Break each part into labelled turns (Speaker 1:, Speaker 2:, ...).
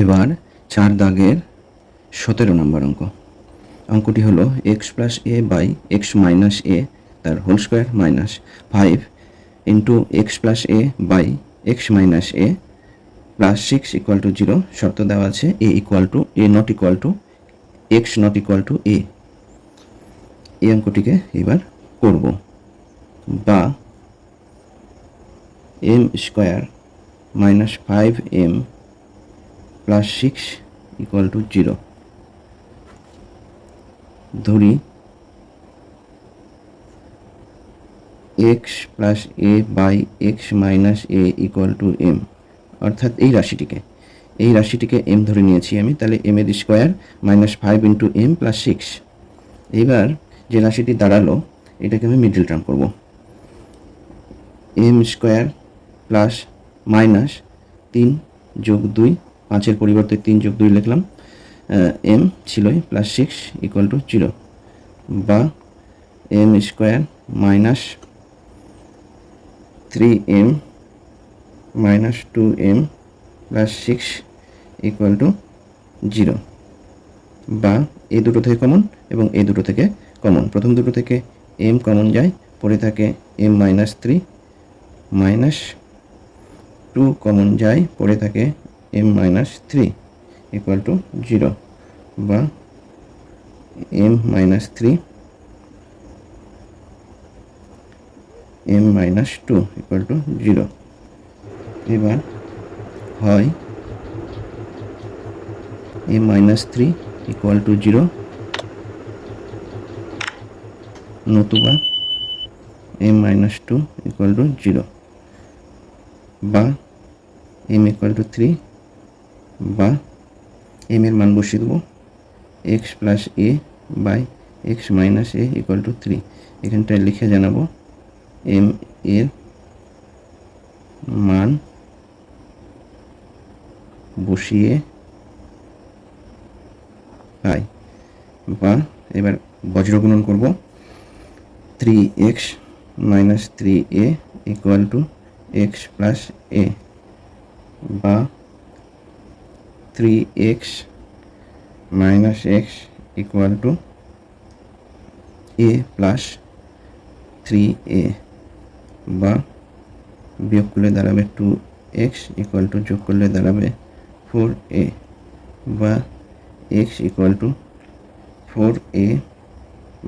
Speaker 1: এবার 4 দাগের 17 নম্বর অঙ্কটি হলো x plus A by x minus a তার whole square minus 5 into x plus A by x minus A plus 6 equal to 0 শর্ত দেওয়া আছে a equal to a not equal to x not equal to a. এই অঙ্কটিকে এবার করব, বা M square minus 5m plus 6 equal to 0 ধরি x plus A by x minus A equal to m, অর্থাৎ এই রাশিটিকে এম ধরে নিয়েছি আমি, তাহলে এম এর square minus 5 into M plus 6। এবার যে রাশিটি দাঁড়ালো এটাকে আমি মিডল টার্ম করব, এম স্কোয়ার প্লাস মাইনাস 3 যোগ 2, 5-এর পরিবর্তে 3 যোগ 2 লিখলাম, এম ছিলই প্লাস 6 ইকুয়াল টু 0, বা M square minus 3m minus 2m plus 6 equal to 0, বা এই দুটো থেকে কমন এবং এই দুটো থেকে কমন, প্রথম দুটো থেকে m কমন যায়, পরে থাকে m মাইনাস 3 মাইনাস 2 কমন যায়, পরে থাকে m মাইনাস 3 ইকুয়াল টু 0, বা m minus 3 m minus 2 equal to 0। এবার হয় m মাইনাস 3 ইকুয়াল টু 0, নতুবা m মাইনাস 2 ইকুয়াল টু 0, বা m ইকুয়াল টু 3, বা m এর মান বসিয়ে দেবো X plus A by x minus A equal to 3। এখানটায় লিখে জানাবো m এর মান বসিয়ে পাই, বা এবার বজ্রগুণন করব 3x minus 3a equal to x plus a, বা 3x minus x equal to a plus 3a, বা বিয়োগ করলে দাঁড়াবে 2x ইকুয়াল টু, যোগ করলে দাঁড়াবে 4a, বা x equal to 4a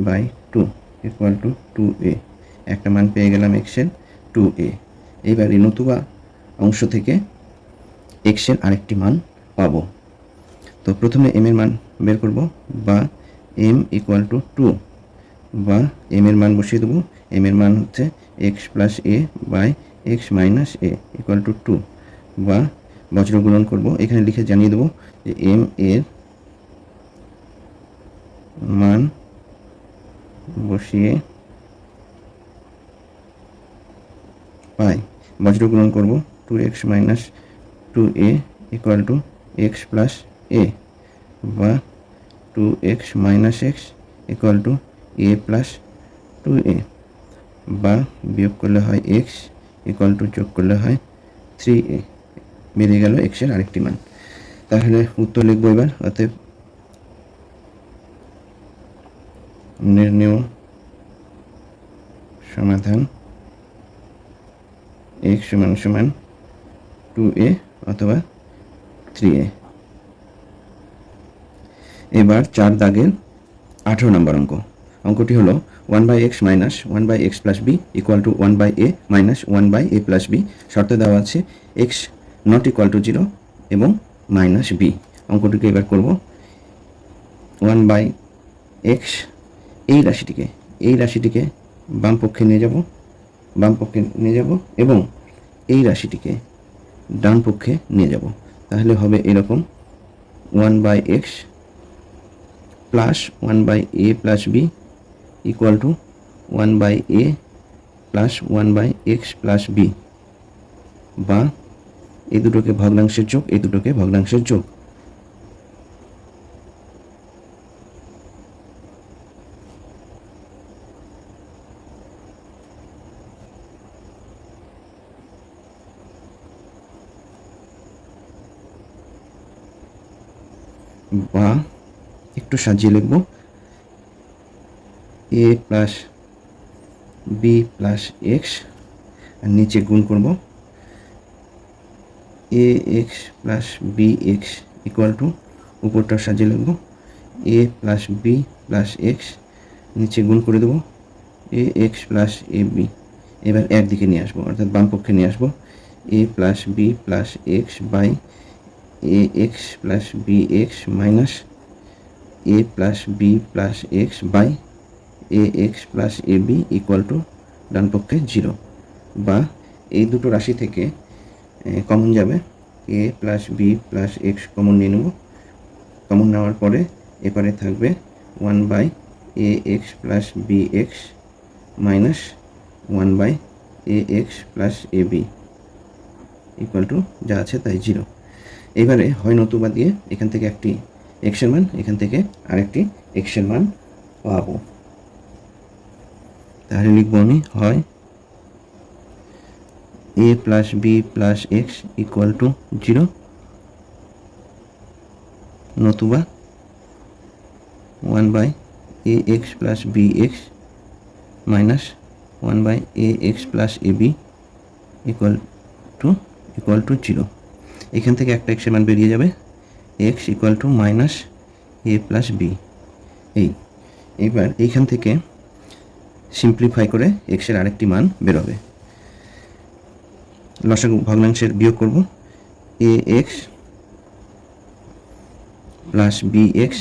Speaker 1: by 2 equal to 2a। একটা মান পেয়ে গেলাম x এর 2a। এইবার এই নতুবা অংশ থেকে x এর আরেকটি মান পাবো। তো প্রথমে m এর মান বের করব, বা m ইকুয়াল টু 2, বা m এর মান বসিয়ে দেবো, m এর মান হচ্ছে x plus a by x minus A equal to 2, বা বজ্র গুণন করব, এখানে লিখে জানিয়ে দেবো যে m এর মান বসিয়ে পাই, বজ্র গুণন করব 2x minus 2a equal to x plus a, বা 2x minus x equal to a plus 2a, বা বিয়োগ করলে হয় x ইকুয়াল টু, যোগ করলে হয় 3a, বেরিয়ে গেল x এর আরেকটি মান। তাহলে উত্তর লিখবো এবার, অতএব নির্ণেয় সমাধান x সমান সমান 2a অথবা 3a। এবার 4 দাগের 18 নম্বর অঙ্কটি হলো 1/x minus 1/x plus B equal to 1/a minus 1/a plus B, শর্তে দেওয়া আছে x নট ইকুয়াল টু 0 এবং মাইনাস বি। অঙ্কটিকে এবার করব 1/x, এই রাশিটিকে বাম পক্ষে নিয়ে যাব এবং এই রাশিটিকে ডান পক্ষে নিয়ে যাব, তাহলে হবে এরকম 1/x plus 1/a plus B equal to 1/a plus 1/x plus b, বা এই দুটোকে ভগ্নাংশের যোগ। বা একটু সাজিয়ে লিখব a plus b plus x, আর নিচে গুণ করব a x plus B x equal to, উপরটা সাজিয়ে লিখব a plus b plus x, নিচে গুণ করে দেবো a x plus a b. এবার একদিকে নিয়ে আসবো, অর্থাৎ বাম পক্ষে নিয়ে আসবো a plus b plus x by a x plus B x minus A plus b plus x by a x plus a b equal to ডান পক্ষে 0, বা এই দুটো রাশি থেকে কমন যাবে a plus b plus x common নিয়ে নেব। কমন নেওয়ার পরে এপারে থাকবে 1 by a x plus B x minus 1 by a x plus a b equal to যা আছে তাই 0। এবারে হয় নতুবা দিয়ে এখান থেকে একটি এক্সের মান, এখান থেকে আরেকটি এক্সের মান পাবো। তাহলে লিখব আমি হয় a plus b plus x equal to 0, নতুবা 1 by a x plus B x minus 1 by a x plus a b equal to 0। এখান থেকে একটা এক্সের মান বেরিয়ে যাবে, x equal to minus A plus b. এইবার এইখান থেকে সিম্পলিফাই করে এক্সের আরেকটি মান বেরোবে। লসাগু ভগ্নাংশের বিয়োগ করব a x plus B x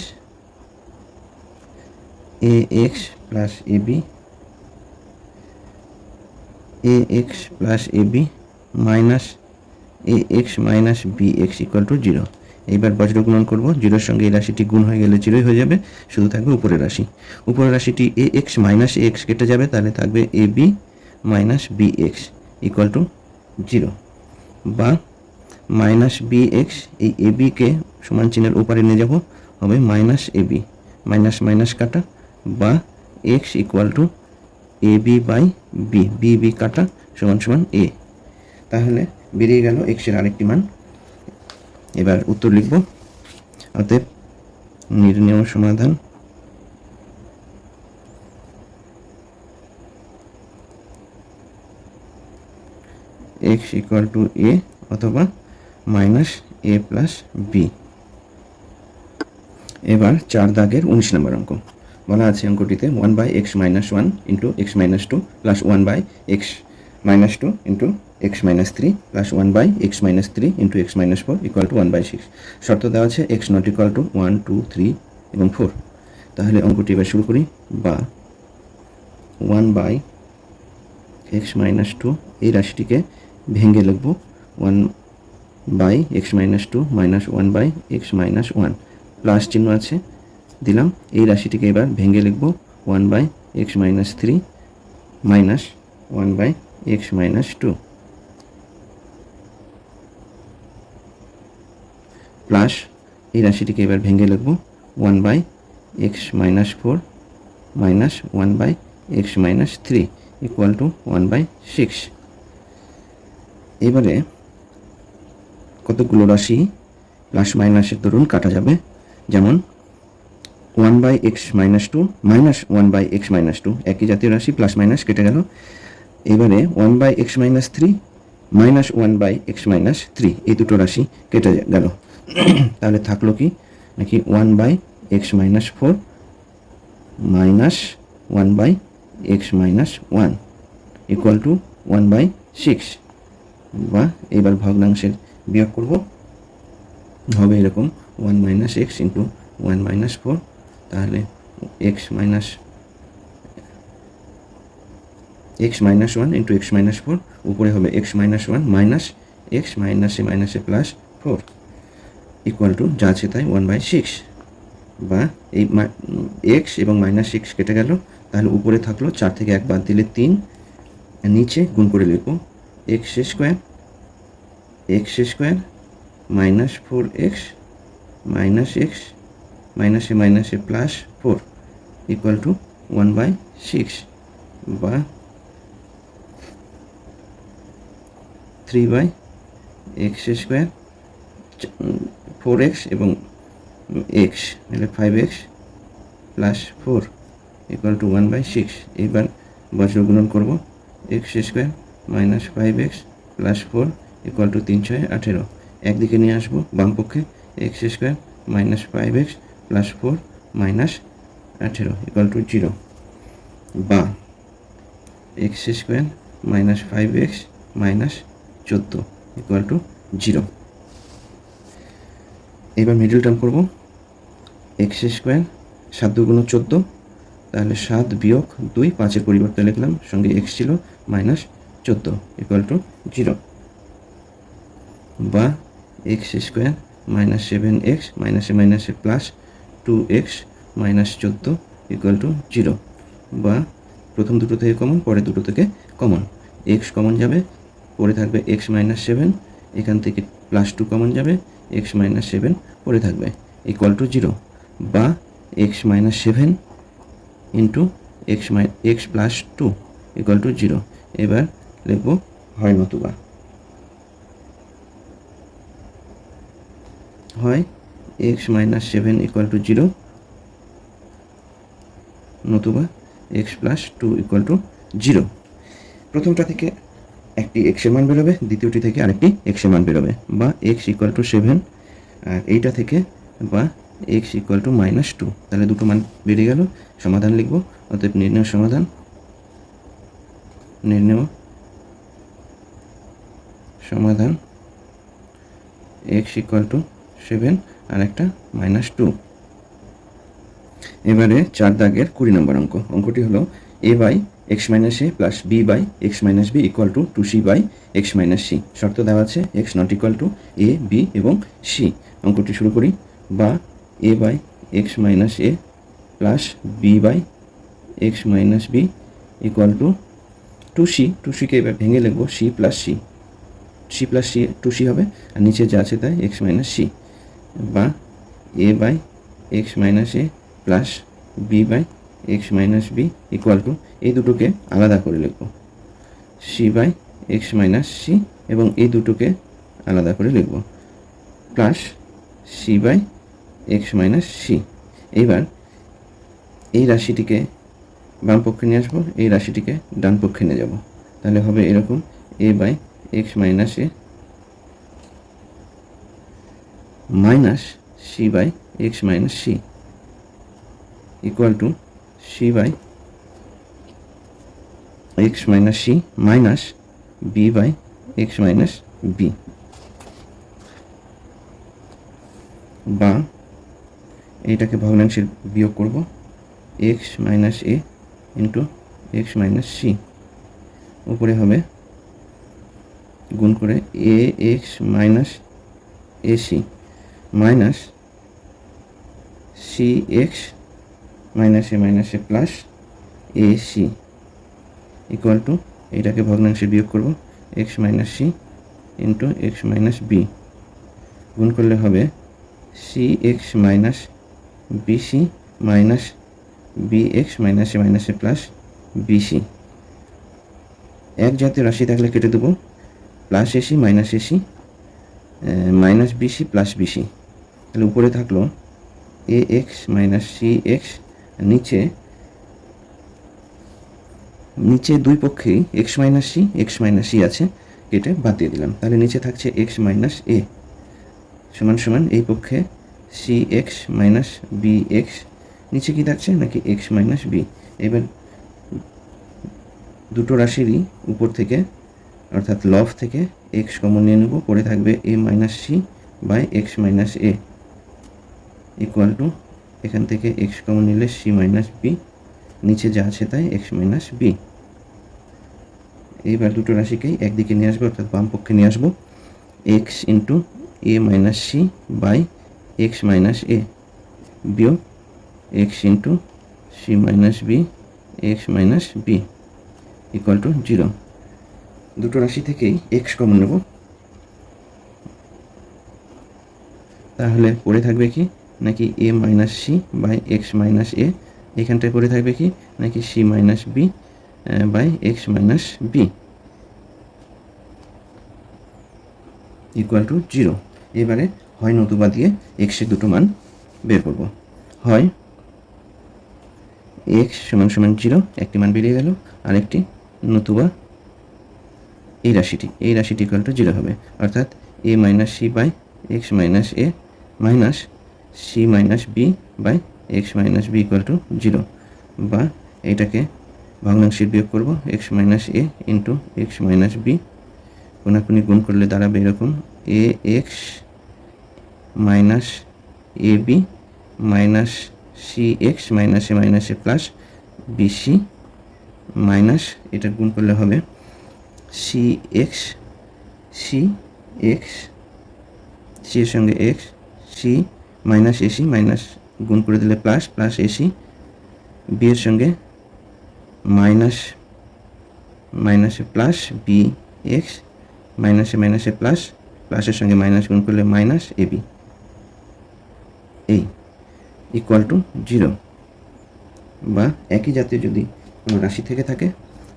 Speaker 1: a x plus a b a x plus a B minus a x minus B x equal to 0। এইবার বজ্র গুণন করব, 0-র সঙ্গে এই রাশিটি গুণ হয়ে গেলে 0ই হয়ে যাবে, শুধু থাকবে উপরের রাশি। উপরের রাশিটি a x minus a x কেটে যাবে, তাহলে থাকবে a B minus B x equal to 0, বা মাইনাস বি এক্স, এই এ বিকে সমান চিহ্নের ওপারে নিয়ে যাব, হবে minus A B, minus minus কাটা, বা x equal to A B by B, B B কাটা সমান সমান এ। তাহলে বেরিয়ে গেল এক্সের আরেকটি মান। এবার উত্তর লিখব, অতএব নির্ণেয় সমাধান এক্স ইকুয়াল টু এ অথবা মাইনাস এ প্লাস বি। এবার 4 দাগের 19 নম্বর অঙ্ক। বলা আছে অঙ্কটিতে 1 by x minus 1 into x minus 2 plus 1 by x minus 2 into x minus 3 plus 1 by x minus 3 into x minus 4 equal to 1 by 6। শর্ত দেওয়া আছে এক্স নট ইকুয়াল টু 1, 2, 3 এবং 4। তাহলে অঙ্কটি এবার শুরু করি। বা 1 বাই এক্স মাইনাস 2 এই রাশিটিকে ভেঙে লিখব 1 by x minus 2 minus 1 by x minus 1, plus চিহ্ন আছে দিলাম। এই রাশিটিকে এবার ভেঙে লিখব 1 by x minus 3 minus 1 by x minus 2, plus এই রাশিটিকে এবার ভেঙে লিখব 1 by x minus 4 minus 1 by x minus 3 equal to 1 by 6। এবারে কতগুলো রাশি প্লাস মাইনাসের দরুন কাটা যাবে, যেমন 1 by x minus 2 minus 1 by x minus 2 একই জাতীয় রাশি, প্লাস মাইনাস কেটে গেল। এবারে 1 by x minus 3 minus 1 by x minus 3 এই দুটো রাশি কেটে গেল। তাহলে থাকলো কি নাকি 1 by x minus 4 minus 1 by x minus 1 equal to 1 by 6। বা এবার ভগ্নাংশের বিয়োগ করব, হবে এরকম 1 মাইনাস এক্স ইন্টু 1 মাইনাস 4, তাহলে x minus 1 into x minus 4, উপরে হবে এক্স মাইনাস 1 মাইনাস এক্স মাইনাসে প্লাস 4 ইকুয়াল টু যা আছে তাই 1 বাই 6। বা এই এক্স এবং মাইনাস 6 কেটে গেল, তাহলে উপরে থাকলো 4 থেকে 1 বাদ দিলে 3, নিচে গুণ করে লিখব x square minus 4x minus x মাইনাসে প্লাস 4 ইকুয়াল টু 1 বাই 6। বা 3 বাই এক্স স্কোয়ার 4x এবং এক্স তাহলে 5x প্লাস 4 ইকুয়াল টু 1/6। এবার বজ্র গুণন করব, x square minus 5x plus 4 equal to 3 6 18। একদিকে নিয়ে আসবো বাম পক্ষে, x square minus 5x plus 4 minus 18 equal to 0, বা x square minus 5x minus 14 equal to 0। এবার মিডল টার্ম করব, এক্স স্কোয়ার 7 2 14, তাহলে 7 বিয়োগ 2 5-এর পরিবর্তে লিখলাম, সঙ্গে এক্স ছিল মাইনাস 14 ইকুয়াল টু 0, বা এক্স স্কোয়ার মাইনাস 7x মাইনাসে মাইনাসে plus 2x minus 14 equal to 0, বা প্রথম দুটো থেকে কমন, পরে দুটো থেকে কমন, এক্স কমন যাবে, পরে থাকবে এক্স মাইনাস 7, এখান থেকে প্লাস 2 কমন যাবে, এক্স মাইনাস 7 পরে থাকবে ইকুয়াল টু 0, বা x minus 7 into x plus 2 equal to 0। এবার লিখব হয় নতুবা, হয় এক্স মাইনাস 7 ইকুয়াল টু 0, নতুবা এক্স প্লাস 2 ইকুয়াল টু 0। প্রথমটা থেকে একটি এক্সের মান বেরোবে, দ্বিতীয়টি থেকে আরেকটি এক্সের মান বেরোবে, বা এক্স ইকুয়াল টু 7, আর এইটা থেকে বা এক্স ইকুয়াল টু মাইনাস 2, তাহলে দুটো মান বেরিয়ে গেল। সমাধান লিখব, অতএব নির্ণয় সমাধান, নির্ণয় সমাধান এক্স ইকুয়াল টু 7 আর একটা মাইনাস 2। এবারে 4 দাগের 20 নম্বর অঙ্কটি হলো a by x minus A plus B by x minus B equal to 2c by x minus C. শর্ত দেওয়া আছে X not equal to A, B এবং সি। অঙ্কটি শুরু করি, বা a by x minus A plus B by x minus B equal to 2c। 2c-কে এবার ভেঙে লিখব c plus C, C plus C 2c হবে, আর নিচে যা আছে তাই এক্স মাইনাস সি, বা a by x minus A plus B by x minus B equal to, এই দুটোকে আলাদা করে লিখব c by x minus c, এবং এই দুটোকে আলাদা করে লিখব plus c by x minus c. এইবার এই রাশিটিকে বাম পক্ষে নিয়ে আসবো, এই রাশিটিকে ডান পক্ষে নিয়ে যাব, তাহলে হবে এরকম a by x minus a minus c by x minus c equal to c by x minus c minus b by x minus b, বা এইটাকে ভগ্নাংশের বিয়োগ করব, x minus a into x minus c, উপরে হবে গুণ করে a x minus a c minus c x minus A plus a c equal to, এইটাকে ভগ্নাংশে বিয়োগ করব, x minus c into x minus B, গুণ করলে হবে c x minus bc minus B x minus এ প্লাস বিসি। এক জাতীয় রাশি থাকলে কেটে দেবো, plus ac minus bc plus bc, তাহলে উপরে থাকলো a x minus c x, নিচে দুই পক্ষেই এক্স মাইনাস সি আছে, কেটে বাদ দিয়ে দিলাম, তাহলে নিচে থাকছে এক্স মাইনাস এ সমান সমান এই পক্ষে C x minus B X, নিচে কি থাকছে নাকি এক্স মাইনাস বি। এবার দুটো রাশিরই উপর থেকে অর্থাৎ লব থেকে এক্স কমন নিয়ে নেব, পরে থাকবে a minus c by x minus A equal to, এখান থেকে এক্স কমন নিলে সি মাইনাস বি, নিচে যা আছে তাই এক্স মাইনাস বি। এইবার দুটো রাশিকেই একদিকে নিয়ে আসবো, অর্থাৎ বাম পক্ষে নিয়ে আসবো, x into a minus c by x minus a বিয়োগ x into c minus B x minus B equal to 0। দুটো রাশি থেকেই এক্স কমন নেব, তাহলে পড়ে থাকবে কি নাকি a minus c by x minus a, এখানটায় পড়ে থাকবে কি নাকি c minus b by x minus B equal to 0। এবারে হয় নতুবা দিয়ে এক্সের দুটো মান বের করব। হয় x সমান সমান 0, একটি মান বেরিয়ে গেল, আরেকটি নতুবা এই রাশিটি ইকুয়াল টু 0 হবে, অর্থাৎ a minus c by x minus a minus c minus b by x minus B equal to 0, বা এটাকে ভগ্নাংশের বিয়োগ করব x minus a into x minus b, কোনাকুনি গুণ করলে দাঁড়াবে এরকম a x minus A B minus c x minus A plus b c minus এটা গুণ করলে হবে সি এক্স সি এর সঙ্গে x c minus ac minus গুণ করে দিলে প্লাস এসি, বি এর সঙ্গে মাইনাসে প্লাস বি এক্স মাইনাসে প্লাসের সঙ্গে মাইনাস গুণ করলে মাইনাস এবি এই ইকুয়াল টু 0, বা একই জাতীয় যদি কোনো রাশি থেকে থাকে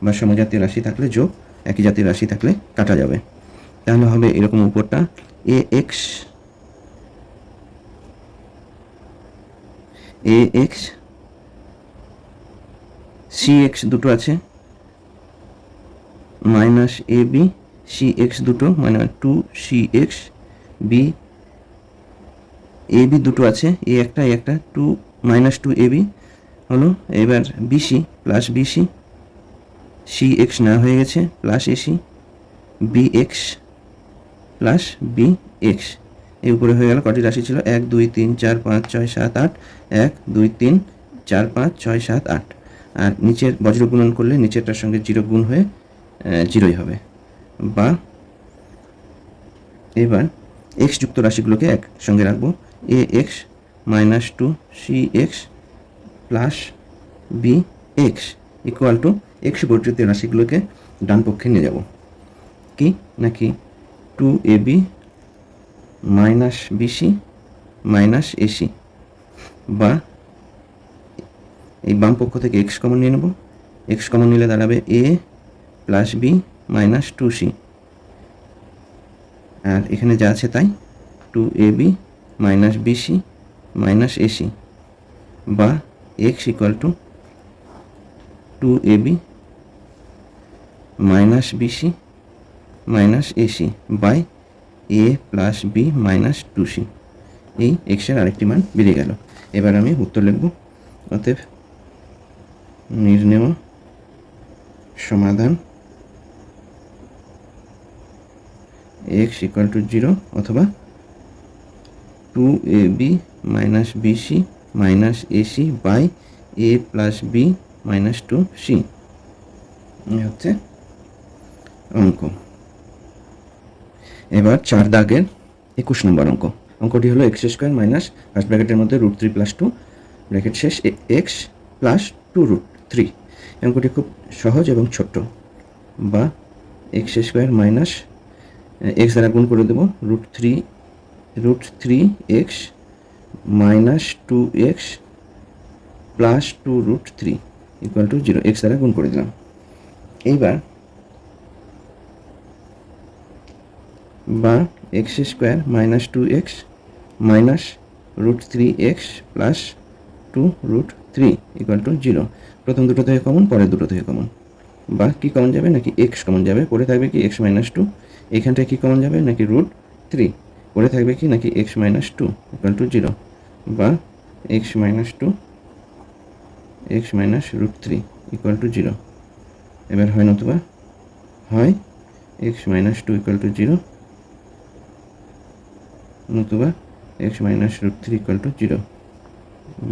Speaker 1: বা সমজাতীয় রাশি থাকলে যোগ, একই জাতীয় রাশি থাকলে কাটা যাবে। তাহলে হবে এরকম উপরটা এ এক্স সি এক্স দুটো আছে minus A B C x দুটো মানে 2 cx বি এ বি দুটো আছে, এ একটা 2 মাইনাস 2 এ বি হলো। এবার BC plus BC C X না হয়ে গেছে plus AC B X plus B X, এই উপরে হয়ে গেল কটি রাশি ছিল 1 2 3 4 5 6 7 8 1 2 3 4 5 6 7 8, আর নিচের বজ্র গুণন করলে নিচেরটার সঙ্গে 0 গুণ হয়ে 0ই হবে। বা এবার এক্স যুক্ত রাশিগুলোকে একসঙ্গে রাখবো, a x minus 2 c x plus B x equal to x বর্জিত রাশিগুলোকে ডান পক্ষে নিয়ে যাব, কি নাকি 2 a B minus bc minus ac, বা এই বাম পক্ষ থেকে এক্স কমন নিয়ে নেব, এক্স কমন নিলে দাঁড়াবে a plus b minus 2c, আর এখানে যা আছে তাই 2 a B minus bc minus ac, বা x equal to 2 a B minus bc minus ac by a plus b minus 2c, এই এক্সের আরেকটি মান বেরিয়ে গেল। এবার আমি উত্তর লিখব, অতএব নির্ণেয় সমাধান x ইকুয়াল টু 0 অথবা 2 a B minus bc minus ac by a plus b minus 2c, হচ্ছে অঙ্ক। এবার 4 দাগের 21 নম্বর অঙ্কটি হলো এক্স স্কোয়ার মাইনাস ফার্স্ট ব্র্যাকেটের মধ্যে √3 + 2 ব্র্যাকেট শেষ এক্স প্লাস 2√3। অঙ্কটি খুব সহজ এবং ছোট্ট, বা এক্স স্কোয়ার মাইনাস এক্স দ্বারা গুণ করে দেবো √3x minus 2x plus 2√3 equal to 0, x দ্বারা গুণ করে দিলাম। এইবার বা x square minus 2x minus √3x plus 2√3 equal to 0, প্রথম দুটো থেকে কমন, পরের দুটো থেকে কমন, বা কি কমন যাবে নাকি এক্স কমন যাবে, পড়ে থাকবে কি x মাইনাস 2, এইখানটায় কি কমন যাবে নাকি √3, পড়ে থাকবে কি নাকি x মাইনাস 2 ইকুয়াল টু 0, বা x minus 2 x minus √3 equal to 0। এবার হয় নতুবা হয় x মাইনাস 2 ইকুয়াল টু 0 নতুবা x মাইনাস √3 ইকুয়াল টু 0,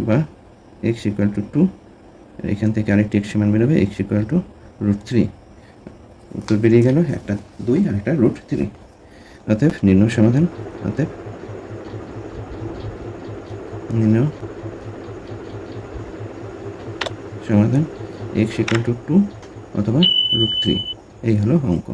Speaker 1: বা x ইকুয়াল টু 2, এখান থেকে আরেকটি x মান বেরোবে x ইকুয়াল টু √3, উত্তর বেরিয়ে গেল একটা 2 আর একটা √3। অতএব নির্ণয় সমাধান, x ইকুয়াল টু 2 অথবা √3, এই হলো অঙ্ক।